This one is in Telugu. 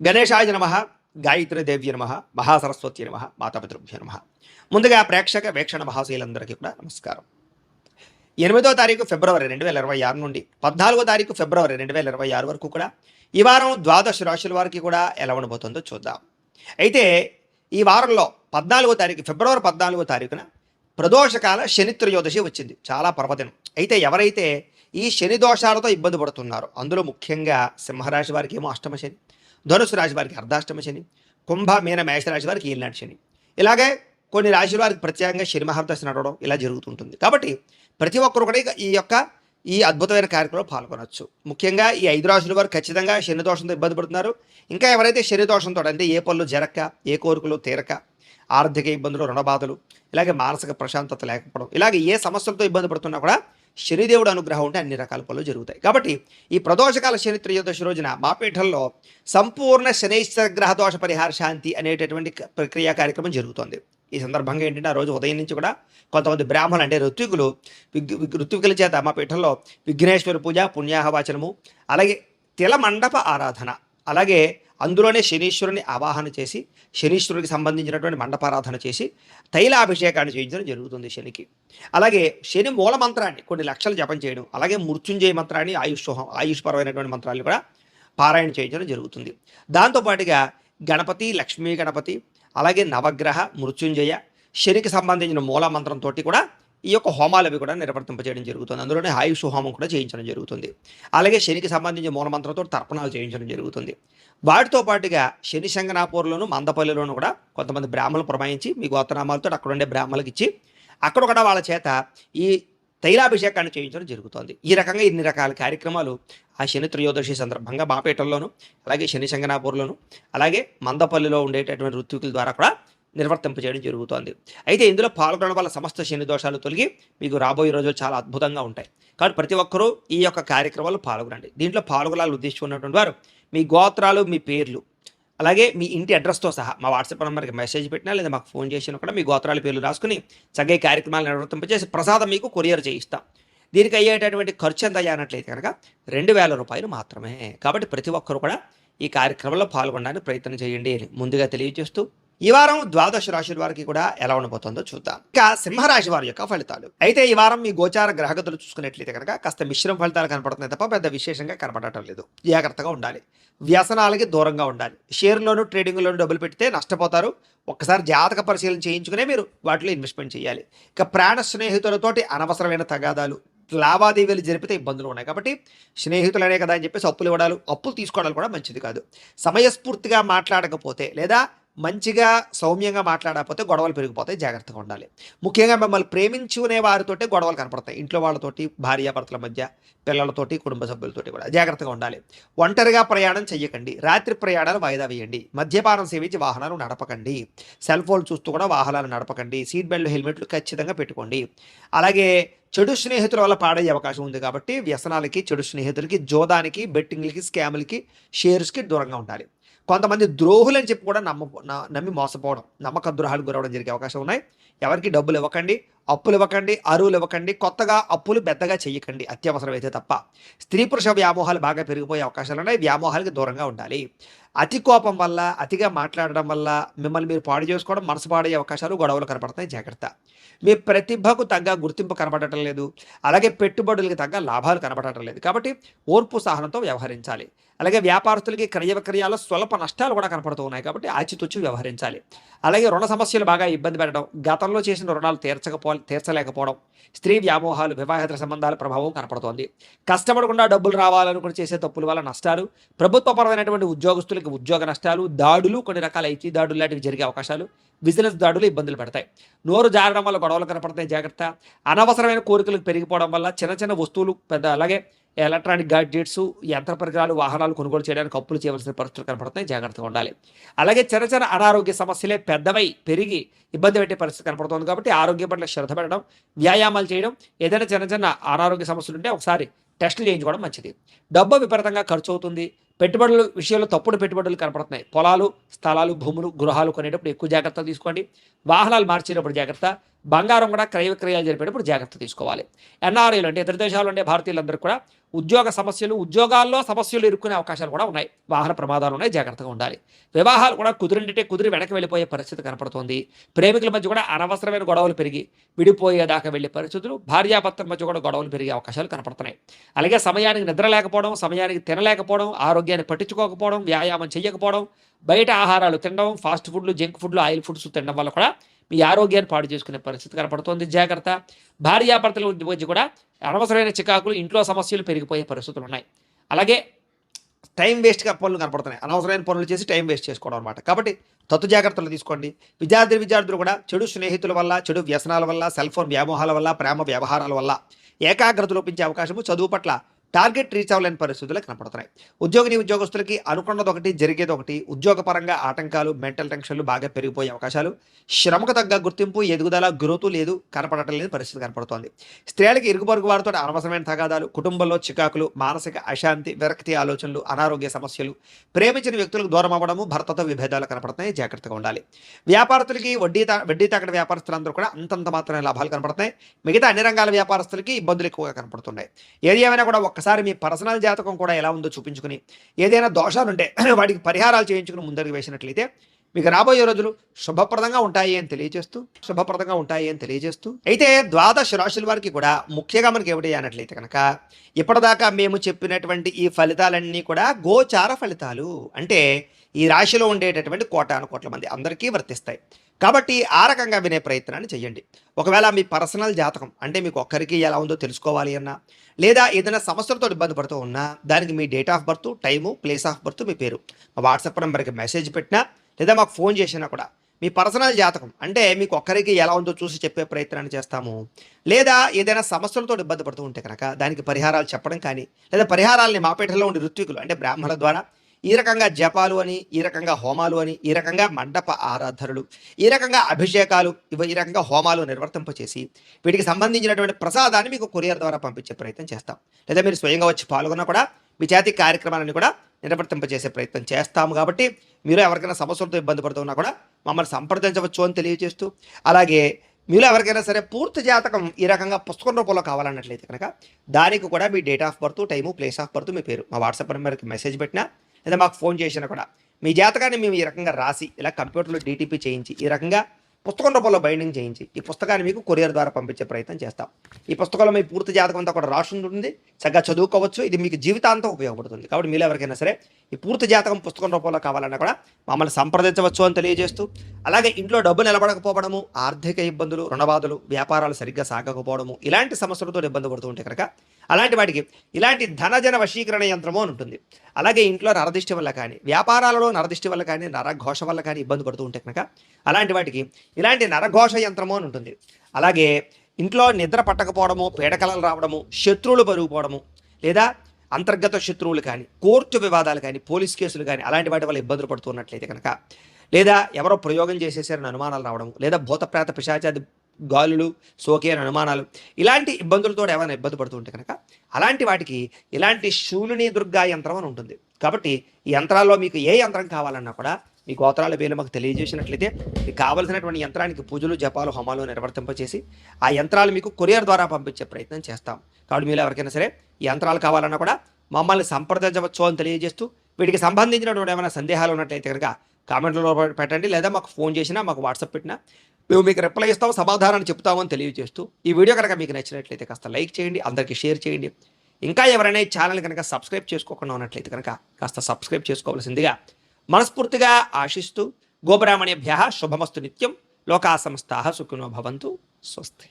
గణేశాయ నమః, గాయత్రీదేవ్య నమః, మహాసరస్వతి నమః, మాతాపితృభ్యో నమః. ముందుగా ప్రేక్షక వీక్షణ మహాశీలందరికీ కూడా నమస్కారం. 8వ తారీఖు ఫిబ్రవరి 2026 నుండి 14వ తారీఖు ఫిబ్రవరి 2026 వరకు కూడా ఈ వారం ద్వాదశ రాశుల వారికి కూడా ఎలా ఉండబోతుందో చూద్దాం. అయితే ఈ వారంలో 14వ తారీఖు ఫిబ్రవరి 14వ తారీఖున ప్రదోషకాల శని త్రయోదశి వచ్చింది. చాలా పర్వదినం. అయితే ఎవరైతే ఈ శని దోషాలతో ఇబ్బంది పడుతున్నారో అందులో ముఖ్యంగా సింహరాశి వారికి ఏమో అష్టమ శని, ధనుసు రాశి వారికి అర్ధాష్టమ శని, కుంభ మీన మేషరాశి వారికి ఏలినాటి శని, ఇలాగే కొన్ని రాశుల వారికి ప్రత్యేకంగా శని మహర్దశ నడవడం ఇలా జరుగుతుంటుంది. కాబట్టి ప్రతి ఒక్కరు కూడా ఈ అద్భుతమైన కార్యక్రమంలో పాల్గొనవచ్చు. ముఖ్యంగా ఈ 5 రాశుల వారు ఖచ్చితంగా శని దోషంతో ఇబ్బంది పడుతున్నారు. ఇంకా ఎవరైతే శని దోషంతో అంటే ఏ పనులు జరగక, ఏ కోరికలు తీరక, ఆర్థిక ఇబ్బందులు, రుణబాధలు, ఇలాగే మానసిక ప్రశాంతత లేకపోవడం, ఇలాగే ఏ సమస్యలతో ఇబ్బంది పడుతున్నా కూడా శనిదేవుడు అనుగ్రహం ఉంటే అన్ని రకాల పనులు జరుగుతాయి. కాబట్టి ఈ ప్రదోషకాల శని త్రయోదశి రోజున మా పీఠంలో సంపూర్ణ శనైశ్వర గ్రహ దోష పరిహార శాంతి అనేటటువంటి ప్రక్రియ కార్యక్రమం జరుగుతుంది. ఈ సందర్భంగా ఏంటంటే ఆ రోజు ఉదయం నుంచి కూడా కొంతమంది బ్రాహ్మణులు అంటే ఋత్వికుల చేత మా పీఠంలో విఘ్నేశ్వర పూజ, పుణ్యాహవాచనము, అలాగే తిల మండప ఆరాధన, అలాగే అందులోనే శనీశ్వరుని ఆవాహన చేసి శనీశ్వరుడికి సంబంధించినటువంటి మండపారాధన చేసి తైలాభిషేకాన్ని చేయించడం జరుగుతుంది శనికి. అలాగే శని మూల మంత్రాన్ని కొన్ని లక్షలు జపం చేయడం, అలాగే మృత్యుంజయ మంత్రాన్ని ఆయుష్పరమైనటువంటి మంత్రాన్ని కూడా పారాయణ చేయించడం జరుగుతుంది. దాంతోపాటుగా గణపతి, లక్ష్మీ గణపతి, అలాగే నవగ్రహ, మృత్యుంజయ, శనికి సంబంధించిన మూల మంత్రంతో కూడా ఈ యొక్క హోమాలు అవి కూడా నిర్వర్తింపజేయడం జరుగుతుంది. అందులోనే ఆయుష్ హోమం కూడా చేయించడం జరుగుతుంది. అలాగే శనికి సంబంధించిన మూల మంత్రంతో తర్పణాలు చేయించడం జరుగుతుంది. వాటితో పాటుగా శని శంగనాపూర్లోను, మందపల్లిలోను కూడా కొంతమంది బ్రాహ్మణులు పురమాయించి మీ గోత్రనామాలతో అక్కడ ఉండే బ్రాహ్మణులకు ఇచ్చి అక్కడ కూడా వాళ్ళ చేత ఈ తైలాభిషేకాన్ని చేయించడం జరుగుతుంది. ఈ రకంగా ఇన్ని రకాల కార్యక్రమాలు ఆ శని త్రయోదశి సందర్భంగా బాపేటల్లోను, అలాగే శని శంగనాపూర్లోను, అలాగే మందపల్లిలో ఉండేటటువంటి ఋత్వికుల ద్వారా కూడా నిర్వర్తింపజేయడం జరుగుతోంది. అయితే ఇందులో పాల్గొనడం వల్ల సమస్త శని దోషాలు తొలగి మీకు రాబోయే రోజులు చాలా అద్భుతంగా ఉంటాయి. కాబట్టి ప్రతి ఒక్కరూ ఈ యొక్క కార్యక్రమాలు పాల్గొనండి. దీంట్లో పాల్గొనాలని ఉద్దేశించుకున్నటువంటి వారు మీ గోత్రాలు, మీ పేర్లు, అలాగే మీ ఇంటి అడ్రస్తో సహా మా వాట్సాప్ నెంబర్కి మెసేజ్ పెట్టినా లేదా మాకు ఫోన్ చేసినా కూడా మీ గోత్రాల పేర్లు రాసుకుని చక్కగా కార్యక్రమాలు నిర్వర్తింపజేసి ప్రసాదం మీకు కొరియర్ చేయిస్తాం. దీనికి అయ్యేటటువంటి ఖర్చు ఎంత అయ్యానట్లయితే కనుక 2000 రూపాయలు మాత్రమే. కాబట్టి ప్రతి ఒక్కరు కూడా ఈ కార్యక్రమంలో పాల్గొనడానికి ప్రయత్నం చేయండి అని ముందుగా తెలియజేస్తూ ఈ వారం ద్వాదశ రాశుల వారికి కూడా ఎలా ఉండబోతుందో చూద్దాం. ఇక సింహరాశి వారి యొక్క ఫలితాలు. అయితే ఈ వారం మీ గోచార గ్రహగతులు చూసుకున్నట్లయితే కనుక కాస్త మిశ్రమ ఫలితాలు కనపడుతున్నాయి తప్ప పెద్ద విశేషంగా కనపడటం లేదు. జాగ్రత్తగా ఉండాలి, వ్యసనాలకి దూరంగా ఉండాలి. షేర్లోను, ట్రేడింగ్లోను డబ్బులు పెడితే నష్టపోతారు. ఒక్కసారి జాతక పరిశీలన చేయించుకునే మీరు వాటిలో ఇన్వెస్ట్మెంట్ చేయాలి. ఇక ప్రాణ స్నేహితులతోటి అనవసరమైన తగాదాలు, లావాదేవీలు జరిపితే ఇబ్బందులు ఉన్నాయి. కాబట్టి స్నేహితులనే కదా అని చెప్పేసి అప్పులు తీసుకోవడాలు కూడా మంచిది కాదు. సమయస్ఫూర్తిగా మాట్లాడకపోతే లేదా మంచిగా సౌమ్యంగా మాట్లాడకపోతే గొడవలు పెరిగిపోతాయి. జాగ్రత్తగా ఉండాలి. ముఖ్యంగా మిమ్మల్ని ప్రేమించుకునే వారితోటి గొడవలు కనపడతాయి. ఇంట్లో వాళ్ళతోటి, భార్యాభర్తల మధ్య, పిల్లలతోటి, కుటుంబ సభ్యులతోటి కూడా జాగ్రత్తగా ఉండాలి. ఒంటరిగా ప్రయాణం చెయ్యకండి. రాత్రి ప్రయాణాలు వాయిదా వేయండి. మద్యపానం సేవించి వాహనాలు నడపకండి. సెల్ ఫోన్ చూస్తూ కూడా వాహనాలు నడపకండి. సీట్ బెల్ట్, హెల్మెట్లు ఖచ్చితంగా పెట్టుకోండి. అలాగే చెడు స్నేహితుల వల్ల పాడయ్యే అవకాశం ఉంది. కాబట్టి వ్యసనాలకి, చెడు స్నేహితులకి, జోదానికి, బెట్టింగ్లకి, స్కాములకి, షేర్స్కి దూరంగా ఉండాలి. కొంతమంది ద్రోహులు అని చెప్పి కూడా నమ్మి మోసపోవడం, నమ్మక ద్రోహాలు గురవడం జరిగే అవకాశం ఉన్నాయి. ఎవరికి డబ్బులు ఇవ్వకండి, అప్పులు ఇవ్వకండి, అరువులు ఇవ్వకండి. కొత్తగా అప్పులు పెద్దగా చెయ్యకండి అత్యవసరమైతే తప్ప. స్త్రీ పురుష వ్యామోహాలు బాగా పెరిగిపోయే అవకాశాలు ఉన్నాయి. వ్యామోహాలకి దూరంగా ఉండాలి. అతి కోపం వల్ల, అతిగా మాట్లాడడం వల్ల మిమ్మల్ని మీరు పాడు చేసుకోవడం, మనసు పాడయ్యే అవకాశాలు, గొడవలు కనపడతాయి. జాగ్రత్త. మీ ప్రతిభకు తగ్గ గుర్తింపు కనపడటం లేదు. అలాగే పెట్టుబడులకి తగ్గ లాభాలు కనపడటం లేదు. కాబట్టి ఓర్పు సహనంతో వ్యవహరించాలి. అలాగే వ్యాపారస్తులకి క్రయ విక్రయాల్లో స్వల్ప నష్టాలు కూడా కనపడుతూ ఉన్నాయి. కాబట్టి ఆచితూచి వ్యవహరించాలి. అలాగే రుణ సమస్యలు బాగా ఇబ్బంది పెట్టడం, గతంలో చేసిన రుణాలు తీర్చలేకపోవడం, స్త్రీ వ్యామోహాలు, వివాహేతర సంబంధాల ప్రభావం కనపడుతోంది. కష్టపడకుండా డబ్బులు రావాలనుకుని చేసే తప్పుల వల్ల నష్టాలు, ప్రభుత్వపరమైనటువంటి ఉద్యోగస్తులకి ఉద్యోగ నష్టాలు, దాడులు, కొన్ని రకాల ఐటీ దాడులు లాంటివి జరిగే అవకాశాలు, బిజినెస్ దాడులు ఇబ్బందులు పెడతాయి. నోరు జారడం వల్ల గొడవలు కనపడతాయి. జాగ్రత్త. అనవసరమైన కోరికలకు పెరిగిపోవడం వల్ల చిన్న వస్తువులు, అలాగే ఎలక్ట్రానిక్ గాడ్జెట్స్, యంత్ర పరికరాలు, వాహనాలు కొనుగోలు చేయడానికి అప్పులు చేయవలసిన పరిస్థితులు కనపడుతున్నాయి. జాగ్రత్తగా ఉండాలి. అలాగే చిన్న అనారోగ్య సమస్యలే పెద్దవై పెరిగి ఇబ్బంది పెట్టే పరిస్థితి కనపడుతుంది. కాబట్టి ఆరోగ్యం పట్ల శ్రద్ధ పెట్టడం, వ్యాయామాలు చేయడం, ఏదైనా చిన్న అనారోగ్య సమస్యలు ఉంటే ఒకసారి టెస్టులు చేయించుకోవడం మంచిది. డబ్బు విపరీతంగా ఖర్చు అవుతుంది. పెట్టుబడుల విషయంలో తప్పుడు పెట్టుబడులు కనపడుతున్నాయి. పొలాలు, స్థలాలు, భూములు, గృహాలు కొనేటప్పుడు ఎక్కువ జాగ్రత్తలు తీసుకోండి. వాహనాలు మార్చేటప్పుడు జాగ్రత్త. బంగారం కూడా క్రయ విక్రయాలు జరిపేటప్పుడు జాగ్రత్త తీసుకోవాలి. ఎన్ఆర్ఐలు అంటే ఇతర దేశాల్లో ఉండే భారతీయులందరూ కూడా ఉద్యోగ సమస్యలు, ఉద్యోగాల్లో సమస్యలు ఇరుక్కునే అవకాశాలు కూడా ఉన్నాయి. వాహన ప్రమాదాలు ఉన్నాయి, జాగ్రత్తగా ఉండాలి. వివాహాలు కూడా కుదిరి వెనక్కి వెళ్ళిపోయే పరిస్థితి కనపడుతోంది. ప్రేమికుల మధ్య కూడా అనవసరమైన గొడవలు పెరిగి విడిపోయేదాకా వెళ్ళే పరిస్థితులు, భార్యాభర్తల మధ్య కూడా గొడవలు పెరిగే అవకాశాలు కనపడుతున్నాయి. అలాగే సమయానికి నిద్ర లేకపోవడం, సమయానికి తినలేకపోవడం, ఆరోగ్యాన్ని పట్టించుకోకపోవడం, వ్యాయామం చేయకపోవడం, బయట ఆహారాలు తినడం, ఫాస్ట్ ఫుడ్లు, జంక్ ఫుడ్లు, ఆయిల్ ఫుడ్స్ తినడం వల్ల కూడా మీ ఆరోగ్యాన్ని పాడు చేసుకునే పరిస్థితి కనపడుతోంది. జాగ్రత్త. భార్యాభర్తల మధ్య కూడా అనవసరమైన చికాకులు, ఇంట్లో సమస్యలు పెరిగిపోయే పరిస్థితులు ఉన్నాయి. అలాగే టైం వేస్ట్గా పనులు కనపడుతున్నాయి. అనవసరమైన పనులు చేసి టైం వేస్ట్ చేసుకోవడం అనమాట. కాబట్టి తత్తు జాగ్రత్తలు తీసుకోండి. విద్యార్థులు కూడా చెడు స్నేహితుల వల్ల, చెడు వ్యసనాల వల్ల, సెల్ ఫోన్ వ్యామోహాల వల్ల, ప్రేమ వ్యవహారాల వల్ల ఏకాగ్రత లోపించే అవకాశము, చదువు పట్ల టార్గెట్ రీచ్ అవ్వలేని పరిస్థితులు కనపడుతున్నాయి. ఉద్యోగస్తులకి అనుకున్నది ఒకటి, జరిగేది ఒకటి. ఉద్యోగపరంగా ఆటంకాలు, మెంటల్ టెన్షన్లు బాగా పెరిగిపోయే అవకాశాలు, శ్రమకు తగ్గ గుర్తింపు, ఎదుగుదల, గ్రోతు లేదు, కనపడటం లేని పరిస్థితి కనపడుతోంది. స్త్రీలకి ఇరుగు పొరుగు వారితో అనవసరమైన తగాదాలు, కుటుంబంలో చికాకులు, మానసిక అశాంతి, విరక్తి ఆలోచనలు, అనారోగ్య సమస్యలు, ప్రేమించిన వ్యక్తులకు దూరం అవ్వడము, భర్తతో విభేదాలు కనపడుతున్నాయి. జాగ్రత్తగా ఉండాలి. వ్యాపారస్తులకి వడ్డీ తాకడ వ్యాపారస్తులందరూ కూడా అంతంత మాత్రమే లాభాలు కనపడుతున్నాయి. మిగతా అన్ని రంగాల వ్యాపారస్తులకి ఇబ్బందులు ఎక్కువగా కనపడుతున్నాయి. ఏది ఏమైనా కూడా ఒక్కసారి మీ పర్సనల్ జాతకం కూడా ఎలా ఉందో చూపించుకుని, ఏదైనా దోషాలు ఉంటే వాటికి పరిహారాలు చేయించుకుని ముందరికి వేసినట్లయితే మీకు రాబోయే రోజులు శుభప్రదంగా ఉంటాయి అని తెలియజేస్తూ అయితే ద్వాదశ రాశుల వారికి కూడా ముఖ్యంగా మనకి ఏమిటి అన్నట్లయితే కనుక, ఇప్పటిదాకా మేము చెప్పినటువంటి ఈ ఫలితాలన్నీ కూడా గోచార ఫలితాలు. అంటే ఈ రాశిలో ఉండేటటువంటి కోటాను కోట్ల మంది అందరికీ వర్తిస్తాయి. కాబట్టి ఆ రకంగా వినే ప్రయత్నాన్ని చేయండి. ఒకవేళ మీ పర్సనల్ జాతకం అంటే మీకు ఒక్కరికి ఎలా ఉందో తెలుసుకోవాలి అన్నా, లేదా ఏదైనా సమస్యలతో ఇబ్బంది పడుతూ ఉన్నా, దానికి మీ date of birth, time, place of birth, మీ పేరు మా వాట్సాప్ నెంబర్కి మెసేజ్ పెట్టినా, లేదా మాకు ఫోన్ చేసినా కూడా మీ పర్సనల్ జాతకం అంటే మీకు ఒక్కరికి ఎలా ఉందో చూసి చెప్పే ప్రయత్నాన్ని చేస్తాము. లేదా ఏదైనా సమస్యలతో ఇబ్బంది పడుతూ ఉంటే కనుక దానికి పరిహారాలు చెప్పడం కానీ, లేదా పరిహారాలని మాపేటలో ఉండే ఋత్వికులు అంటే బ్రాహ్మణుల ద్వారా ఈ రకంగా జపాలు అని, ఈ రకంగా హోమాలు అని, ఈ రకంగా మండప ఆరాధనలు, ఈ రకంగా అభిషేకాలు, ఈ రకంగా హోమాలు నిర్వర్తింపచేసి వీటికి సంబంధించినటువంటి ప్రసాదాన్ని మీకు కొరియర్ ద్వారా పంపించే ప్రయత్నం చేస్తాం. లేదా మీరు స్వయంగా వచ్చి పాల్గొన్నా కూడా మీ చేతి కార్యక్రమాలను కూడా నిర్వర్తింపచేసే ప్రయత్నం చేస్తాము. కాబట్టి మీరు ఎవరికైనా సమస్యలతో ఇబ్బంది పడుతున్నా కూడా మమ్మల్ని సంప్రదించవచ్చు అని తెలియజేస్తూ, అలాగే మీలో ఎవరికైనా సరే పూర్తి జాతకం ఈ రకంగా పుస్తకం రూపంలో కావాలన్నట్లయితే కనుక దానికి కూడా మీ date of birth, time, place of birth, మీ పేరు మా వాట్సాప్ నెంబర్కి మెసేజ్ పెట్టినా, లేదా మాకు ఫోన్ చేసినా కూడా మీ జాతకాన్ని మేము ఈ రకంగా రాసి ఇలా కంప్యూటర్లో డీటీపీ చేయించి ఈ రకంగా పుస్తకం రూపంలో బైండింగ్ చేయించి ఈ పుస్తకాన్ని మీకు కొరియర్ ద్వారా పంపించే ప్రయత్నం చేస్తాం. ఈ పుస్తకంలో మీ పూర్తి జాతకం అంతా కూడా రాసి ఉంటుంది. చక్కగా చదువుకోవచ్చు. ఇది మీకు జీవితాంతం ఉపయోగపడుతుంది. కాబట్టి మీరు ఎవరికైనా సరే ఈ పూర్తి జాతకం పుస్తకం రూపంలో కావాలన్నా కూడా మమ్మల్ని సంప్రదించవచ్చు అని తెలియజేస్తూ, అలాగే ఇంట్లో డబ్బు నిలబడకపోవడము, ఆర్థిక ఇబ్బందులు, రుణబాధలు, వ్యాపారాలు సరిగ్గా సాగకపోవడము, ఇలాంటి సమస్యలతో ఇబ్బంది పడుతూ ఉంటే కనుక అలాంటి వాటికి ఇలాంటి ధనజన వశీకరణ యంత్రము అని ఉంటుంది. అలాగే ఇంట్లో నరదిష్టి వల్ల కానీ, వ్యాపారాలలో నరదిష్టి వల్ల కానీ, నరఘోష వల్ల కానీ ఇబ్బంది పడుతూ ఉంటే కనుక అలాంటి వాటికి ఇలాంటి నరఘోష యంత్రము అని ఉంటుంది. అలాగే ఇంట్లో నిద్ర పట్టకపోవడము, పీడకలలు రావడము, శత్రువులు పెరిగిపోవడము, లేదా అంతర్గత శత్రువులు కానీ, కోర్టు వివాదాలు కానీ, పోలీస్ కేసులు కానీ అలాంటి వాటి వల్ల ఇబ్బందులు పడుతున్నట్లయితే కనుక, లేదా ఎవరో ప్రయోగం చేసేసారని అనుమానాలు రావడం, లేదా భూతప్రేత పిశాచాది గాలులు సోకే అని అనుమానాలు, ఇలాంటి ఇబ్బందులతో ఏమైనా ఇబ్బంది పడుతూ ఉంటే కనుక అలాంటి వాటికి ఇలాంటి శూలిని దుర్గా యంత్రం అని ఉంటుంది. కాబట్టి ఈ యంత్రాల్లో మీకు ఏ యంత్రం కావాలన్నా కూడా మీ గోత్రాల పేర్లు మాకు తెలియజేసినట్లయితే మీకు కావలసినటువంటి యంత్రానికి పూజలు, జపాలు, హోమాలు నిర్వర్తింపచేసి ఆ యంత్రాలు మీకు కొరియర్ ద్వారా పంపించే ప్రయత్నం చేస్తాం. కాబట్టి మీరు ఎవరికైనా సరే ఈ యంత్రాలు కావాలన్నా కూడా మమ్మల్ని సంప్రదించవచ్చు అని తెలియజేస్తూ, వీటికి సంబంధించినటువంటి ఏమైనా సందేహాలు ఉన్నట్లయితే కనుక కామెంట్లో పెట్టండి, లేదా మాకు ఫోన్ చేసినా, మాకు వాట్సాప్ పెట్టినా మేము మీకు రిప్లై ఇస్తాం, సమాధానాన్ని చెప్తామని తెలియజేస్తూ, ఈ వీడియో కనుక మీకు నచ్చినట్లయితే కాస్త లైక్ చేయండి, అందరికీ షేర్ చేయండి. ఇంకా ఎవరైనా ఈ ఛానల్ కనుక సబ్స్క్రైబ్ చేసుకోకుండా ఉన్నట్లయితే కనుక కాస్త సబ్స్క్రైబ్ చేసుకోవాల్సిందిగా మనస్ఫూర్తిగా ఆశిస్తూ, గోబ్రాహ్మణేభ్యః శుభమస్తు నిత్యం, లోకా సమస్తాః సుఖినో భవంతు. స్వస్తి.